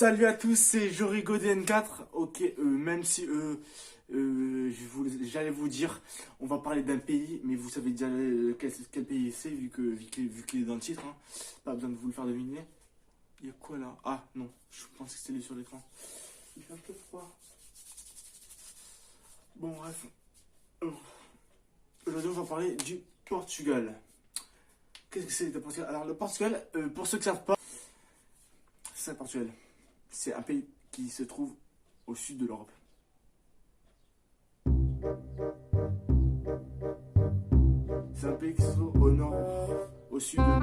Salut à tous, c'est Jorigo DN4. Ok, même si j'allais vous dire, on va parler d'un pays, mais vous savez déjà quel pays c'est, vu qu'il est dans le titre. Hein. Pas besoin de vous le faire deviner. Il y a quoi là? Ah non, je pense que c'était sur l'écran. Il fait un peu froid. Bon, bref. Aujourd'hui, on va parler du Portugal. Qu'est-ce que c'est le Portugal? Alors, le Portugal, pour ceux qui ne savent pas, c'est le Portugal. C'est un pays qui se trouve au sud de l'Europe. C'est un pays qui se trouve au nord, au sud. Bon,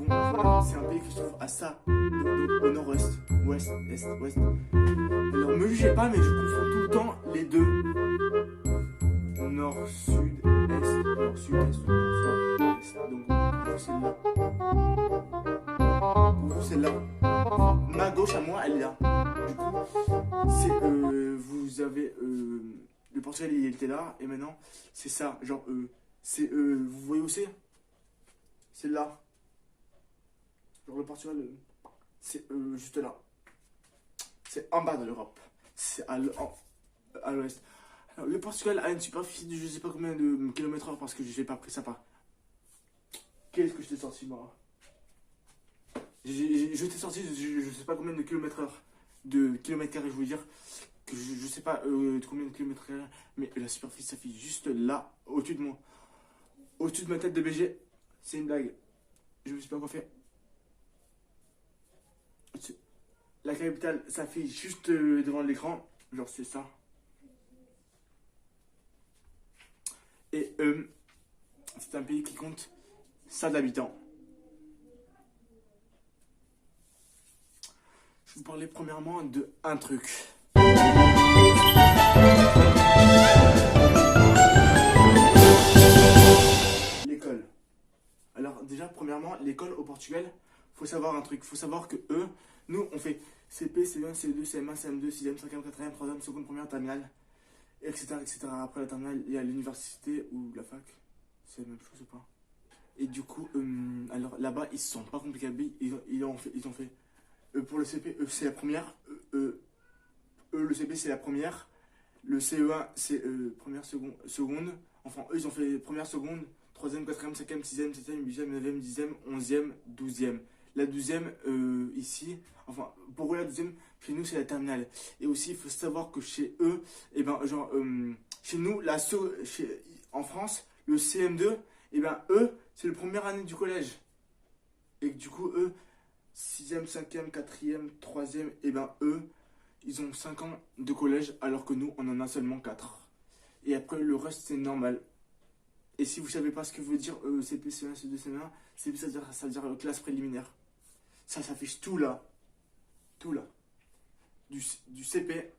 voilà, c'est un pays qui se trouve à ça, au nord-ouest, ouest, est, ouest. Alors, me jugez pas, mais je confonds tout le temps les deux. Nord, sud, est, nord, sud, est, nord, sud, est. Donc, pour celle-là. Pour celle-là. Ma gauche à moi, elle est là. Du coup, c'est, vous avez, le Portugal, il était là, et maintenant, c'est ça. Genre, c'est, vous voyez où c'est? C'est là. Genre, le Portugal, c'est juste là. C'est en bas de l'Europe. C'est à l'ouest. Alors, le Portugal a une superficie de je sais pas combien de kilomètres heure parce que je n'ai pas pris ça part. Qu'est-ce que je t'ai sorti moi? Je t'ai sorti je sais pas combien de kilomètres heure. De kilomètres carrés, je veux dire. Que je sais pas de combien de kilomètres carrés. Mais la superficie ça fait juste là, au-dessus de moi. Au-dessus de ma tête de BG. C'est une blague. Je me suis pas coiffé. La capitale, ça fait juste devant l'écran. Genre c'est ça. Et c'est un pays qui compte ça d'habitants. Je vais vous parler premièrement de un truc. L'école. Alors déjà, premièrement, l'école au Portugal, faut savoir un truc. Faut savoir que nous, on fait CP, C1, C2, CM1, CM2, 6e, 5e, 4e, 3e, seconde, première, terminale, etc., etc. Après la terminale, il y a l'université ou la fac. C'est la même chose ou pas? Et du coup, alors là-bas, ils se sont pas compliqués. Ils ont fait pour le CP, c'est la première. Le CP, c'est la première. Le CE1, c'est première, seconde. Enfin, eux, ils ont fait première, seconde, troisième, quatrième, cinquième, sixième, septième, huitième, neuvième, dixième, onzième, douzième. La douzième, ici, enfin, pour eux, la douzième, chez nous, c'est la terminale. Et aussi, il faut savoir que chez eux, et ben, genre, chez nous, en France, le CM2, et ben, eux, c'est la première année du collège. Et du coup, eux, 6e, 5e, 4e, 3e, et ben, eux, ils ont 5 ans de collège, alors que nous, on en a seulement 4. Et après, le reste, c'est normal. Et si vous ne savez pas ce que veut dire CP, C1, C2, C1, ça veut dire classe préliminaire. Ça s'affiche tout là. Tout là. Du CP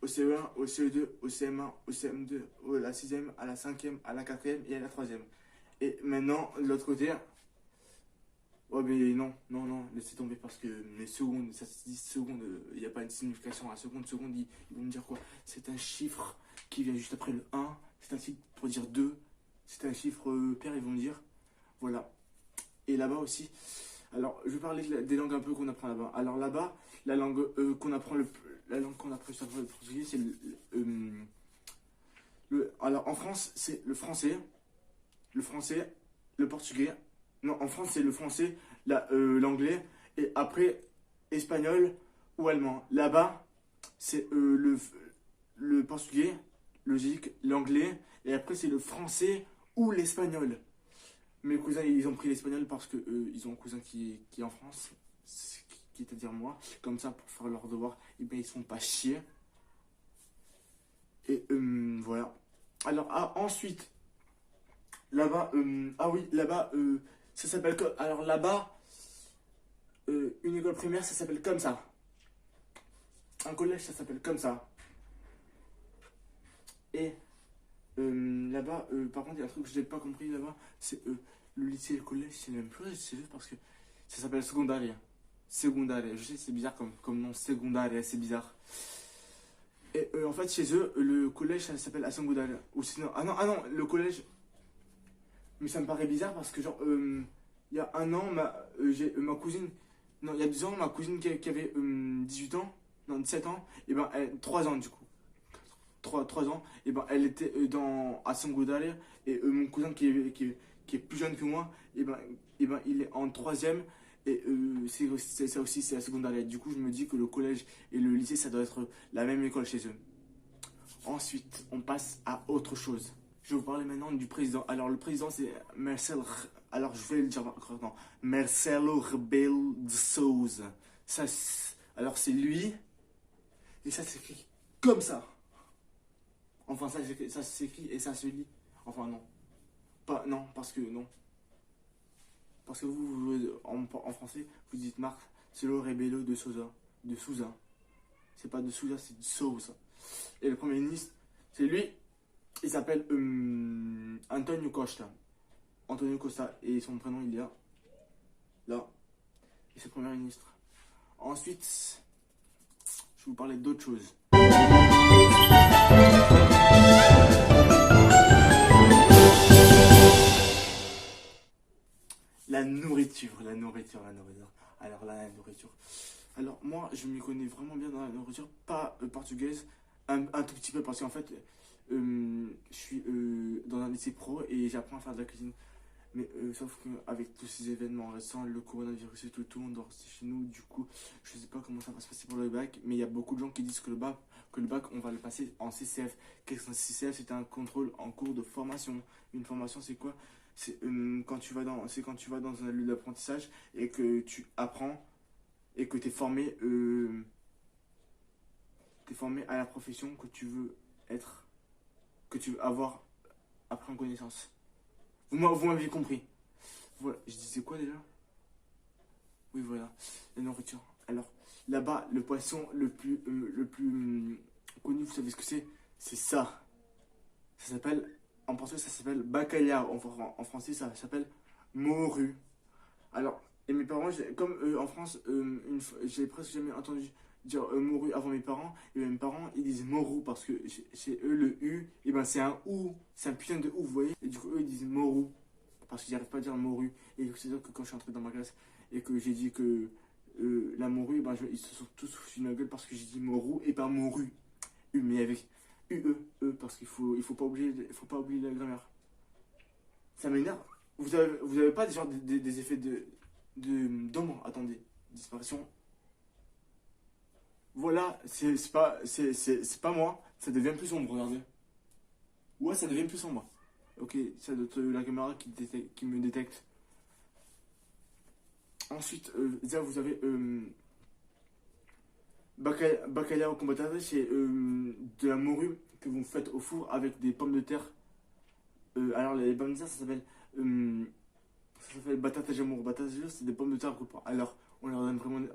au CE1, au CE2, au CM1, au CM2, à la 6e, à la 5e, à la 4e et à la 3e. Et maintenant, de l'autre côté, oh mais non, laissez tomber parce que les secondes, ça se dit secondes, il n'y a pas une signification. À seconde, ils vont me dire quoi? C'est un chiffre qui vient juste après le 1, c'est un chiffre pour dire 2, c'est un chiffre pair, ils vont me dire. Voilà. Et là-bas aussi, alors je vais parler des langues un peu qu'on apprend là-bas. Alors là-bas, la langue qu'on apprend la langue qu'on apprend sur le portugais, c'est alors en France, c'est le français, le portugais. Non, en France, c'est le français, l'anglais, et après, espagnol ou allemand. Là-bas, c'est le portugais, logique, l'anglais, et après, c'est le français ou l'espagnol. Mes cousins, ils ont pris l'espagnol parce que ils ont un cousin qui est en France, qui est à dire moi. Comme ça, pour faire leurs devoirs, et ben, ils se font pas chier. Et voilà. Alors, ensuite, là-bas, ah oui, là-bas, ça s'appelle comme. Alors là-bas, une école primaire, ça s'appelle comme ça. Un collège, ça s'appelle comme ça. Et là-bas, par contre, il y a un truc que je n'ai pas compris là-bas, c'est le lycée et le collège, c'est la même chose, c'est juste parce que ça s'appelle secondaire. Secondaire, je sais, c'est bizarre comme nom, secondaire, c'est bizarre. Et en fait, chez eux, le collège, ça s'appelle Assangoudal. Ou sinon, ah non, le collège. Mais ça me paraît bizarre parce que, genre, il y a un an, ma cousine. Non, il y a 2 ans, ma cousine qui avait 18 ans, non, 17 ans, et ben, 3 ans du coup. 3 ans, et ben, elle était à Sangoudal, et mon cousin qui est plus jeune que moi, et ben, il est en troisième, et ça aussi, c'est à Sangoudal. Du coup, je me dis que le collège et le lycée, ça doit être la même école chez eux. Ensuite, on passe à autre chose. Je vais vous parler maintenant du président. Alors, le président, c'est Marcelo. Alors, je vais le dire correctement. Marcelo Rebelo de Souza. Alors, c'est lui. Et ça s'écrit comme ça. Enfin, ça s'écrit et ça se lit. Enfin, non. Non, parce que non. Parce que en français, vous dites Marcelo Rebelo de Souza. De Souza. C'est pas de Souza, c'est de Souza. Et le premier ministre, c'est lui. Il s'appelle Antonio Costa. Antonio Costa. Et son prénom, il est là. Là. Et c'est le premier ministre. Ensuite, je vais vous parler d'autre chose. La nourriture. Alors là, la nourriture. Alors moi, je m'y connais vraiment bien dans la nourriture. Pas portugaise. Un tout petit peu parce qu'en fait, je suis dans un lycée pro et j'apprends à faire de la cuisine. Mais sauf qu'avec tous ces événements récents, le coronavirus et tout, on dort chez nous. Du coup, je sais pas comment ça va se passer pour le bac. Mais il y a beaucoup de gens qui disent que le bac, on va le passer en CCF. Qu'est-ce qu'un CCF? C'est un contrôle en cours de formation. Une formation, c'est quoi? C'est quand tu vas dans un lieu d'apprentissage et que tu apprends et que tu es formé, à la profession que tu veux être, que tu veux avoir après en connaissance. Vous m'avez compris. Voilà, je disais quoi déjà? Oui, voilà, la nourriture. Alors, là-bas, le poisson le plus connu, vous savez ce que c'est? C'est ça. Ça s'appelle, en portugais, ça s'appelle bacalhau. En français, ça s'appelle morue. Alors, et mes parents, comme en France, j'ai presque jamais entendu dire morue avant mes parents. Et mes parents, ils disent morou parce que chez eux, le U, et ben c'est un OU. C'est un putain de OU, vous voyez? Et du coup, eux, ils disent morou parce qu'ils n'arrivent pas à dire morue. Et c'est-à-dire que quand je suis entré dans ma classe et que j'ai dit que la morue, ben, ils se sont tous foutus de ma gueule parce que j'ai dit morou et pas morue. Mais avec parce qu'il faut pas oublier la grammaire. Ça m'énerve. Vous avez pas genre des effets d'ombre, attendez, disparition. Voilà, c'est pas moi, ça devient plus sombre, regardez. Ouais, ça devient plus sombre. Ok, ça doit être la caméra qui me détecte. Ensuite, déjà vous avez bacalhau combatata, c'est de la morue que vous faites au four avec des pommes de terre. Alors les pommes de terre, ça s'appelle batata jamour. Batata jamour, c'est des pommes de terre coupées. Alors, on leur donne vraiment.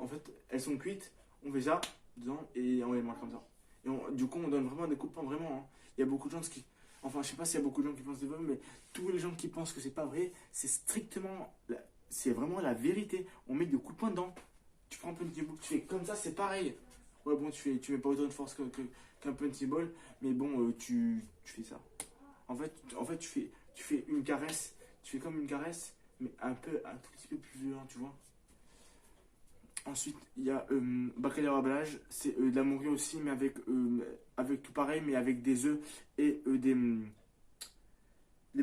En fait, elles sont cuites, on fait ça dedans et on les mange comme ça. Et du coup, on donne vraiment des coups de poing, vraiment. Hein. Il y a beaucoup de gens qui. Enfin, je sais pas s'il y a beaucoup de gens qui pensent des fois, mais tous les gens qui pensent que c'est pas vrai, c'est strictement. C'est vraiment la vérité. On met des coups de poing dedans. Tu prends un punching ball, tu fais comme ça, c'est pareil. Ouais, bon, tu mets pas autant de force qu'un punching ball, mais bon, tu fais ça. En fait, tu fais une caresse, tu fais comme une caresse, mais un tout petit peu plus violent, tu vois. Ensuite, il y a bacalhau à blague, c'est de la morue aussi, mais avec tout pareil, mais avec des œufs et des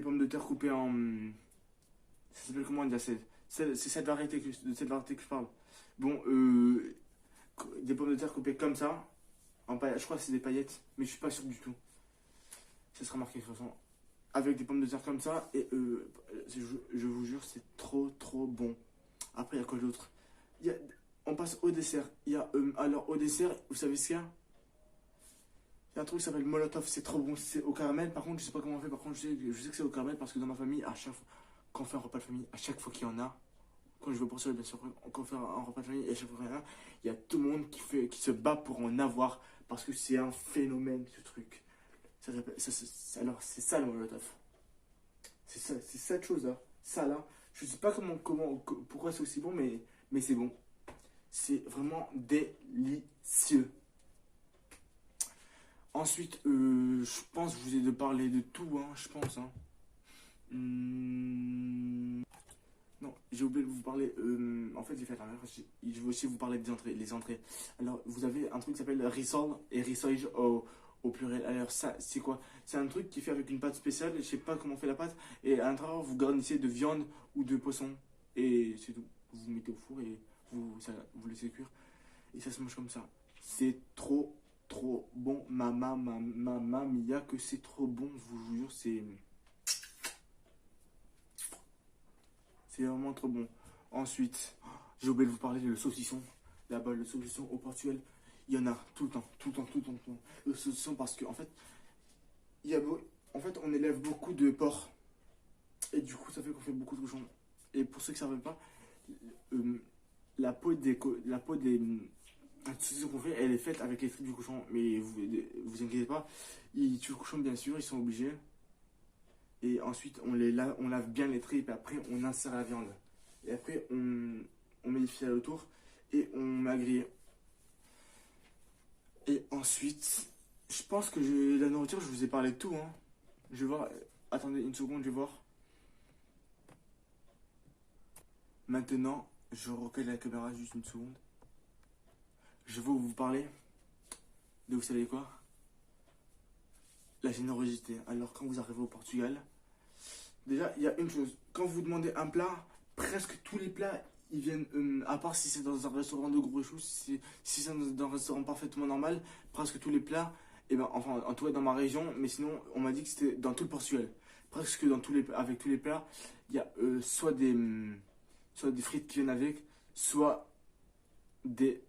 pommes de terre coupées en. Ça s'appelle comment dire? C'est cette variété de cette variété que je parle. Bon, des pommes de terre coupées comme ça, je crois que c'est des paillettes, mais je suis pas sûr du tout. Ça sera marqué de toute façon. Avec des pommes de terre comme ça, et je vous jure, c'est trop bon. Après, il y a quoi d'autre? On passe au dessert. Alors, au dessert, vous savez ce qu'il y a? Il y a un truc qui s'appelle Molotov, c'est trop bon, c'est au caramel. Par contre, je sais pas comment on fait. Par contre, je sais que c'est au caramel parce que dans ma famille, à chaque fois, quand on fait un repas de famille, à chaque fois qu'il y en a, quand je vais pour ça, bien sûr, quand on fait un repas de famille, et à chaque fois qu'il y en a, il y a tout le monde qui se bat pour en avoir parce que c'est un phénomène, ce truc. Alors, c'est ça le Molotov. C'est ça, c'est cette chose-là. Ça là, je sais pas pourquoi c'est aussi bon, mais c'est bon. C'est vraiment délicieux. Ensuite, je pense que je vous ai de parler de tout, hein, je pense. Hein. Non, j'ai oublié de vous parler. En fait, j'ai fait l'erreur. Je vais aussi vous parler des entrées, les entrées. Alors, vous avez un truc qui s'appelle risole et rissolage au pluriel. Alors, ça, c'est quoi? C'est un truc qui est fait avec une pâte spéciale. Je sais pas comment on fait la pâte. Et à l'intérieur, vous garnissez de viande ou de poisson. Et c'est tout. Vous mettez au four et vous laissez cuire. Et ça se mange comme ça. C'est trop, trop bon. Mamma mia, que c'est trop bon. Je vous jure, c'est vraiment trop bon. Ensuite, j'ai oublié de vous parler de saucisson. Là-bas, le saucisson au Portugal, il y en a tout le temps, tout le temps, tout le temps, tout le temps. Le saucisson parce qu'en fait, en fait, on élève beaucoup de porcs. Et du coup, ça fait qu'on fait beaucoup de cochons. Et pour ceux qui ne savent pas, la peau des saucissons qu'on fait, elle est faite avec les tripes du cochon. Mais vous inquiétez pas, ils tuent le cochon bien sûr, ils sont obligés. Et ensuite, on lave bien les tripes et après, on insère la viande. Et après, on met les filets autour et on met à griller. Et ensuite, je pense que la nourriture, je vous ai parlé de tout. Hein. Je vais voir. Attendez une seconde, je vais voir. Maintenant, je recule la caméra juste une seconde. Je vais vous parler de vous savez quoi? La générosité. Alors, quand vous arrivez au Portugal, déjà, il y a une chose. Quand vous demandez un plat, presque tous les plats, ils viennent, à part si c'est dans un restaurant de gros choux, si c'est dans un restaurant parfaitement normal, presque tous les plats, et ben, enfin, en tout cas dans ma région, mais sinon, on m'a dit que c'était dans tout le Portugal. Presque avec tous les plats, il y a soit des frites qui viennent avec, soit du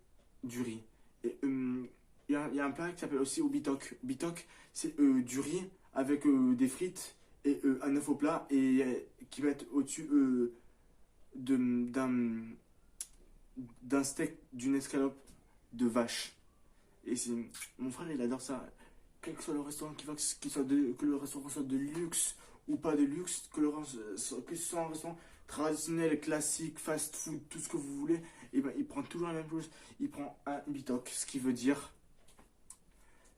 riz. Et il y a un plat qui s'appelle aussi au bitok. Bitok, c'est du riz avec des frites et un œuf au plat et qui va être au-dessus d'un steak, d'une escalope de vache. Et mon frère, il adore ça. Quel que soit le restaurant que le restaurant soit de luxe ou pas de luxe, que ce soit un restaurant traditionnel, classique, fast food, tout ce que vous voulez, et ben, il prend toujours la même chose. Il prend un bitok, ce qui veut dire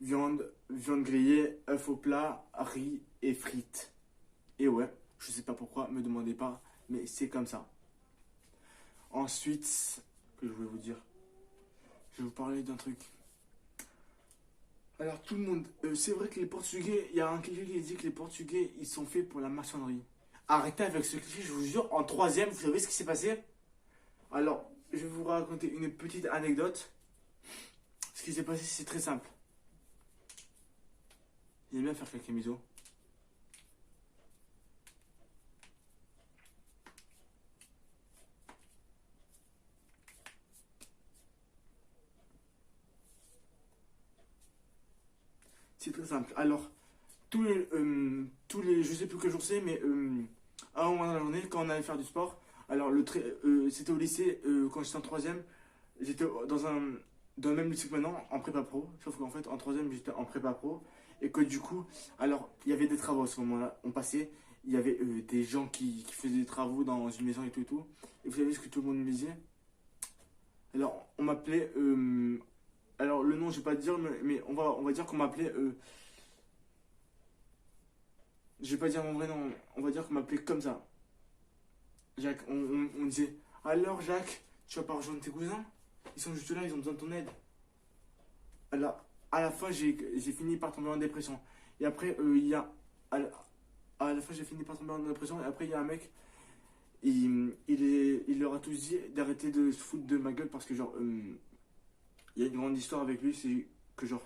viande grillée, œuf au plat, riz et frites. Et ouais, je sais pas pourquoi, me demandez pas, mais c'est comme ça. Ensuite, que je voulais vous dire, je vais vous parler d'un truc. Alors tout le monde, c'est vrai que les Portugais, il y a un cliché qui dit que les Portugais, ils sont faits pour la maçonnerie. Arrêtez avec ce cliché, je vous jure, en troisième, vous savez ce qui s'est passé? Alors, je vais vous raconter une petite anecdote. Ce qui s'est passé, c'est très simple. J'aime bien faire quelques misos. C'est très simple. Alors, je sais plus quel jour c'est, mais à un moment dans la journée, quand on allait faire du sport, alors c'était au lycée, quand j'étais en troisième, j'étais dans le même lycée que maintenant, en prépa pro, sauf qu'en fait, en troisième, j'étais en prépa pro, et que du coup, alors, il y avait des travaux à ce moment-là, on passait, il y avait des gens qui faisaient des travaux dans une maison et tout et tout, et vous savez ce que tout le monde me disait? Alors, on m'appelait, alors le nom, je vais pas te dire, mais on va dire qu'on m'appelait, je vais pas dire mon vrai nom, on va dire qu'on m'appelait comme ça. Jacques, on disait, alors Jacques, tu vas pas rejoindre tes cousins? Ils sont juste là, ils ont besoin de ton aide. Alors, à la fin, j'ai fini par tomber en dépression. Et après, à la fin, j'ai fini par tomber en dépression. Et après, il y a un mec, il leur a tous dit d'arrêter de se foutre de ma gueule parce que, genre, il y a une grande histoire avec lui. C'est que, genre,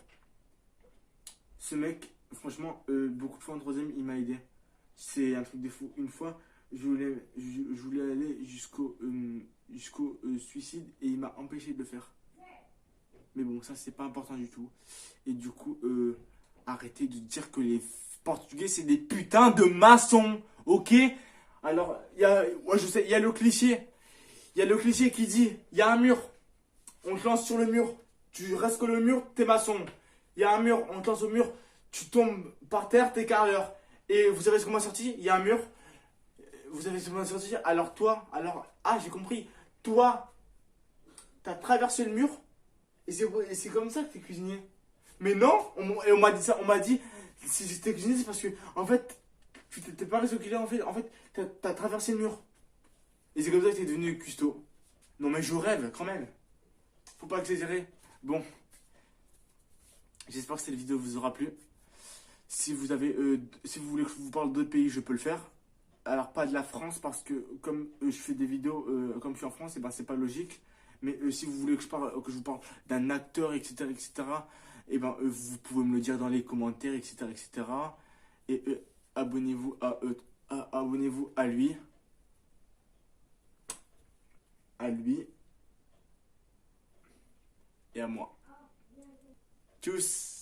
ce mec, franchement, beaucoup de fois en troisième, il m'a aidé. C'est un truc de fou. Une fois, je voulais aller jusqu'au suicide et il m'a empêché de le faire. Mais bon, ça, c'est pas important du tout. Et du coup, arrêtez de dire que les Portugais, c'est des putains de maçons. Ok? Alors, ouais, je sais, il y a le cliché. Il y a le cliché qui dit, il y a un mur. On te lance sur le mur. Tu restes que le mur, t'es maçon. Il y a un mur, on te lance au mur. Tu tombes par terre, t'es carreleur. Et vous savez ce qu'on m'a sorti? Il y a un mur. Vous savez ce qu'on m'a sorti? Alors toi, ah, j'ai compris. Toi, t'as traversé le mur. Et c'est comme ça que t'es cuisinier. Mais non, et on m'a dit ça, on m'a dit, si j'étais cuisiné, c'est parce que, en fait, tu t'es pas réseau qu'il est, en fait, t'as traversé le mur. Et c'est comme ça que t'es devenu cuistot. Non mais je rêve, quand même. Faut pas exagérer. Bon, j'espère que cette vidéo vous aura plu. Si vous avez, si vous voulez que je vous parle d'autres pays, je peux le faire. Alors pas de la France parce que comme je fais des vidéos comme je suis en France, et ben c'est pas logique. Mais si vous voulez que je vous parle d'un acteur, etc., et ben vous pouvez me le dire dans les commentaires, etc. Et abonnez-vous abonnez-vous à lui, et à moi. Tchuss.